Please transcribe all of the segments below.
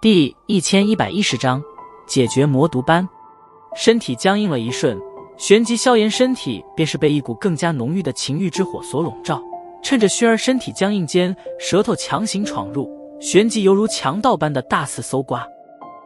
第1110章解决魔毒斑。身体僵硬了一瞬，旋即萧炎身体便是被一股更加浓郁的情欲之火所笼罩。趁着薰儿身体僵硬间，舌头强行闯入，旋即犹如强盗般的大肆搜刮。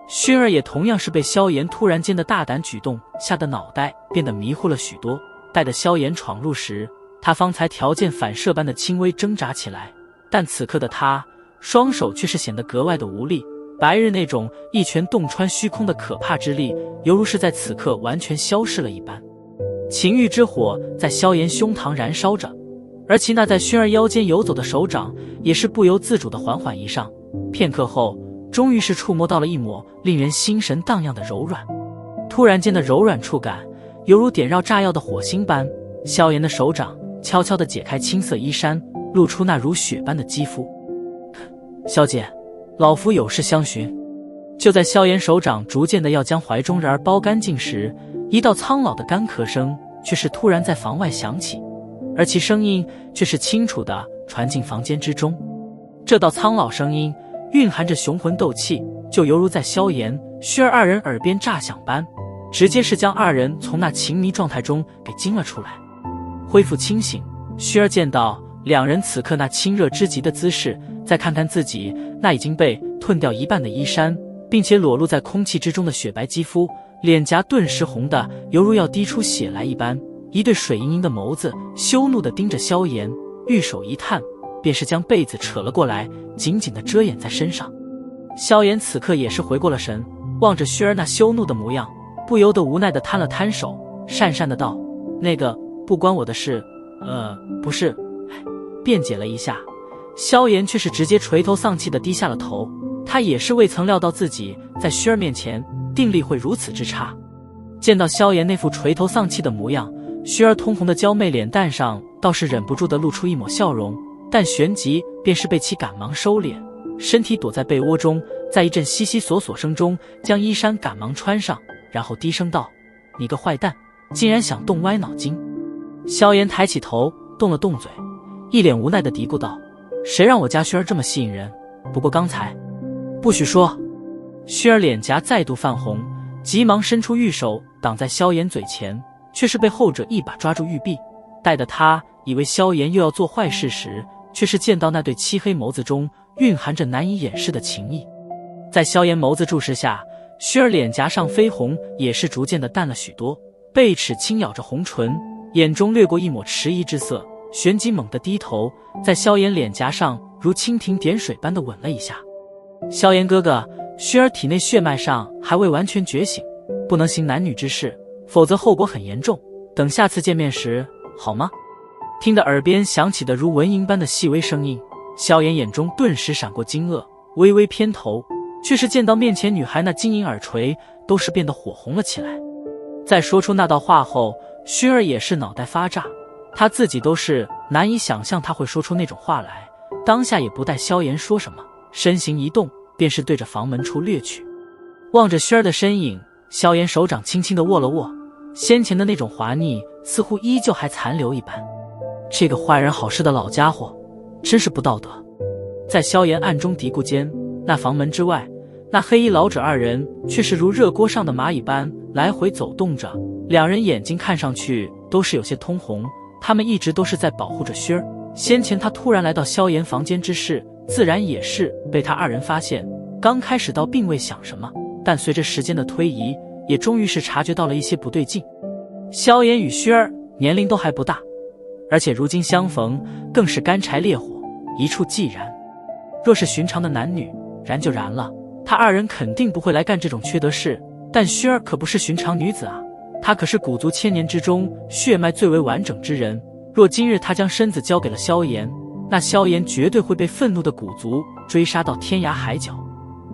薰儿也同样是被萧炎突然间的大胆举动吓得脑袋变得迷糊了许多。待得萧炎闯入时，他方才条件反射般的轻微挣扎起来，但此刻的他双手却是显得格外的无力。白日那种一拳洞穿虚空的可怕之力，犹如是在此刻完全消失了一般。情欲之火在萧炎胸膛燃烧着，而其那在薰儿腰间游走的手掌也是不由自主地缓缓移上。片刻后，终于是触摸到了一抹令人心神荡漾的柔软。突然间的柔软触感，犹如点绕炸药的火星般。萧炎的手掌悄悄地解开青色衣衫，露出那如雪般的肌肤。萧姐，老夫有事相询。就在萧炎手掌逐渐的要将怀中人儿包干净时，一道苍老的干咳声却是突然在房外响起，而其声音却是清楚的传进房间之中。这道苍老声音蕴含着雄浑斗气，就犹如在萧炎、薰儿二人耳边炸响般，直接是将二人从那情迷状态中给惊了出来。恢复清醒，薰儿见到两人此刻那亲热之极的姿势，再看看自己那已经被褪掉一半的衣衫，并且裸露在空气之中的雪白肌肤，脸颊顿时红的犹如要滴出血来一般，一对水盈盈的眸子羞怒地盯着萧炎，玉手一探，便是将被子扯了过来，紧紧地遮掩在身上。萧炎此刻也是回过了神，望着薰儿那羞怒的模样，不由得无奈地摊了摊手，讪讪地道：“那个，不关我的事，不是。”辩解了一下，萧炎却是直接垂头丧气地低下了头。他也是未曾料到自己在薰儿面前定力会如此之差。见到萧炎那副垂头丧气的模样，薰儿通红的娇媚脸蛋上倒是忍不住地露出一抹笑容，但旋即便是被其赶忙收敛，身体躲在被窝中，在一阵悉悉索索声中将衣衫赶忙穿上，然后低声道：“你个坏蛋，竟然想动歪脑筋。”萧炎抬起头动了动嘴，一脸无奈地嘀咕道：“谁让我家薰儿这么吸引人？不过刚才……不许说！”薰儿脸颊再度泛红，急忙伸出玉手挡在萧炎嘴前，却是被后者一把抓住玉臂。待得他以为萧炎又要做坏事时，却是见到那对漆黑眸子中蕴含着难以掩饰的情意。在萧炎眸子注视下，薰儿脸颊上绯红也是逐渐的淡了许多，贝齿轻咬着红唇，眼中掠过一抹迟疑之色，旋即猛地低头，在萧炎脸颊上如蜻蜓点水般的吻了一下。萧炎哥哥，薰儿体内血脉上还未完全觉醒，不能行男女之事，否则后果很严重。等下次见面时，好吗？听得耳边响起的如蚊蝇般的细微声音，萧炎眼中顿时闪过惊愕，微微偏头，却是见到面前女孩那晶莹耳垂都是变得火红了起来。在说出那道话后，薰儿也是脑袋发炸，她自己都是难以想象他会说出那种话来，当下也不待萧炎说什么，身形一动，便是对着房门处掠去。望着薰儿的身影，萧炎手掌轻轻地握了握，先前的那种滑腻似乎依旧还残留一般。这个坏人好事的老家伙，真是不道德。在萧炎暗中嘀咕间，那房门之外，那黑衣老者二人却是如热锅上的蚂蚁般来回走动着，两人眼睛看上去都是有些通红，他们一直都是在保护着薰儿。先前他突然来到萧炎房间之事，自然也是被他二人发现。刚开始倒并未想什么，但随着时间的推移，也终于是察觉到了一些不对劲。萧炎与薰儿年龄都还不大，而且如今相逢更是干柴烈火，一触即燃。若是寻常的男女，燃就燃了，他二人肯定不会来干这种缺德事。但薰儿可不是寻常女子啊，她可是古族千年之中血脉最为完整之人。若今日她将身子交给了萧炎，那萧炎绝对会被愤怒的古族追杀到天涯海角，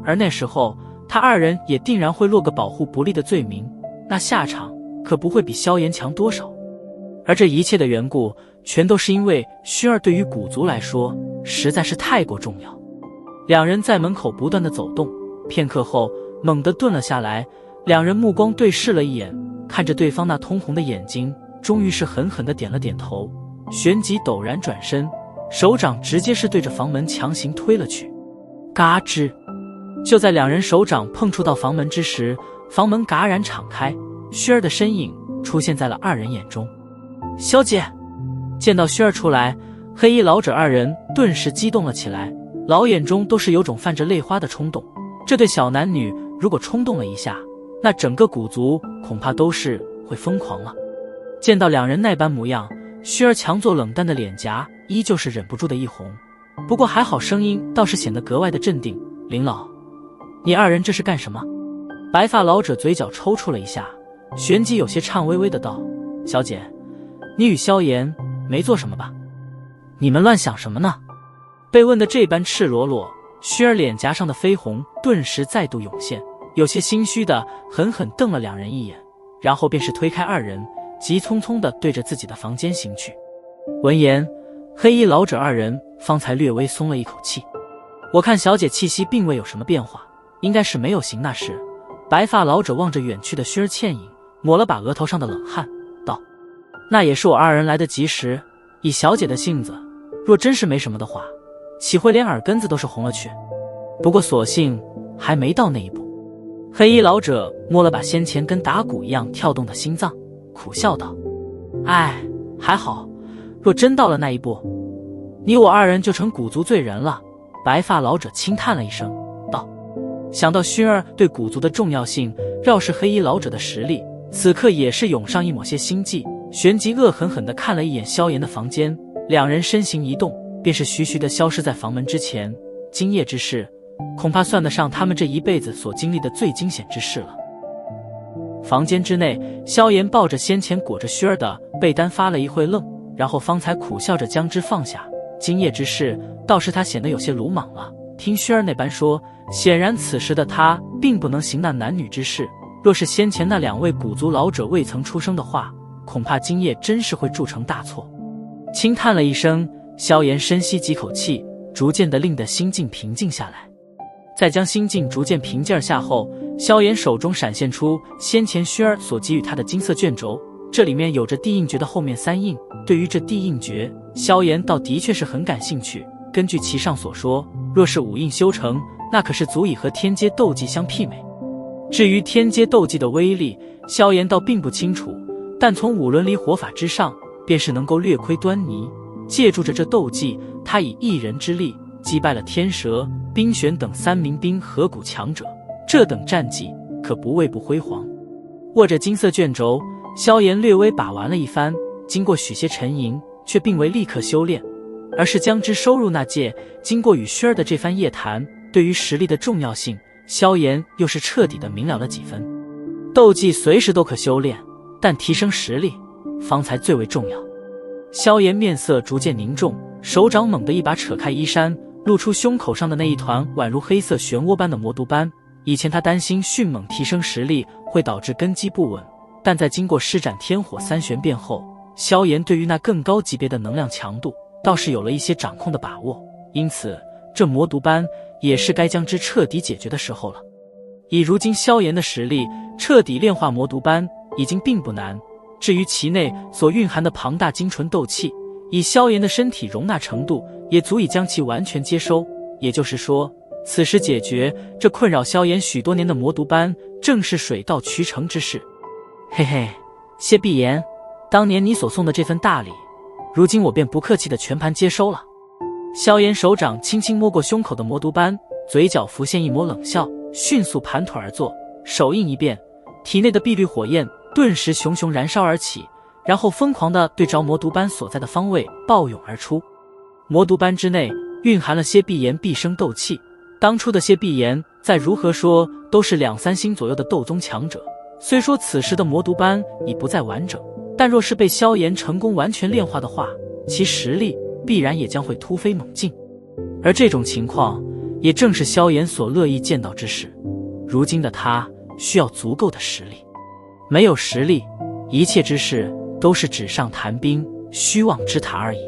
而那时候他二人也定然会落个保护不力的罪名，那下场可不会比萧炎强多少。而这一切的缘故，全都是因为薰儿对于古族来说实在是太过重要。两人在门口不断的走动，片刻后猛地顿了下来，两人目光对视了一眼，看着对方那通红的眼睛，终于是狠狠地点了点头，旋即陡然转身，手掌直接是对着房门强行推了去。嘎吱，就在两人手掌碰触到房门之时，房门戛然敞开，薰儿的身影出现在了二人眼中。小姐！见到薰儿出来，黑衣老者二人顿时激动了起来，老眼中都是有种泛着泪花的冲动。这对小男女如果冲动了一下，那整个古族恐怕都是会疯狂了。见到两人那般模样，薰儿强作冷淡的脸颊依旧是忍不住的一红，不过还好声音倒是显得格外的镇定。林老，你二人这是干什么？白发老者嘴角抽搐了一下，旋即有些颤巍巍的道：小姐，你与萧炎没做什么吧？你们乱想什么呢？被问得这般赤裸裸，薰儿脸颊上的绯红顿时再度涌现，有些心虚的狠狠瞪了两人一眼，然后便是推开二人，急匆匆地对着自己的房间行去。闻言，黑衣老者二人方才略微松了一口气。我看小姐气息并未有什么变化，应该是没有行那时。白发老者望着远去的薰儿倩影，抹了把额头上的冷汗，道：那也是我二人来得及时，以小姐的性子，若真是没什么的话，岂会连耳根子都是红了去？不过所幸还没到那一步。黑衣老者摸了把先前跟打鼓一样跳动的心脏，苦笑道：哎，还好，若真到了那一步，你我二人就成古族罪人了。白发老者轻叹了一声，道：想到薰儿对古族的重要性，饶是黑衣老者的实力，此刻也是涌上一抹些心悸，旋即恶狠狠地看了一眼萧炎的房间，两人身形一动，便是徐徐地消失在房门之前。今夜之事，恐怕算得上他们这一辈子所经历的最惊险之事了。房间之内，萧炎抱着先前裹着薰儿的被单发了一会愣，然后方才苦笑着将之放下。今夜之事，倒是他显得有些鲁莽了。听薰儿那般说，显然此时的他并不能行那男女之事，若是先前那两位古族老者未曾出声的话，恐怕今夜真是会铸成大错。轻叹了一声，萧炎深吸几口气，逐渐的令得心境平静下来。在将心境逐渐平静下后，萧炎手中闪现出先前薰儿所给予他的金色卷轴，这里面有着地印诀的后面三印。对于这地印诀，萧炎倒的确是很感兴趣。根据其上所说，若是五印修成，那可是足以和天阶斗技相媲美。至于天阶斗技的威力，萧炎倒并不清楚，但从五轮离火法之上，便是能够略窥端倪。借助着这斗技，他以一人之力击败了天蛇、冰玄等三名冰河谷强者，这等战绩可不谓不辉煌。握着金色卷轴，萧炎略微把玩了一番，经过许些沉吟，却并未立刻修炼，而是将之收入那戒。经过与薰儿的这番夜谈，对于实力的重要性，萧炎又是彻底的明了了几分。斗技随时都可修炼，但提升实力方才最为重要。萧炎面色逐渐凝重，手掌猛地一把扯开衣衫，露出胸口上的那一团宛如黑色漩涡般的魔毒斑。以前他担心迅猛提升实力会导致根基不稳，但在经过施展天火三玄变后，萧炎对于那更高级别的能量强度倒是有了一些掌控的把握，因此这魔毒斑也是该将之彻底解决的时候了。以如今萧炎的实力，彻底炼化魔毒斑已经并不难，至于其内所蕴含的庞大精纯斗气，以萧炎的身体容纳程度，也足以将其完全接收。也就是说，此时解决这困扰萧炎许多年的魔毒斑，正是水到渠成之事。嘿嘿，谢碧炎，当年你所送的这份大礼，如今我便不客气的全盘接收了。萧炎手掌轻轻摸过胸口的魔毒斑，嘴角浮现一抹冷笑，迅速盘腿而坐，手印一变，体内的碧绿火焰顿时熊熊燃烧而起，然后疯狂地对着魔毒斑所在的方位暴涌而出。魔毒斑之内蕴含了些碧炎毕生斗气，当初的些碧炎再如何说都是2、3星左右的斗宗强者，虽说此时的魔毒斑已不再完整，但若是被萧炎成功完全炼化的话，其实力必然也将会突飞猛进。而这种情况也正是萧炎所乐意见到之事。如今的他需要足够的实力，没有实力，一切之事都是纸上谈兵、虚妄之谈而已。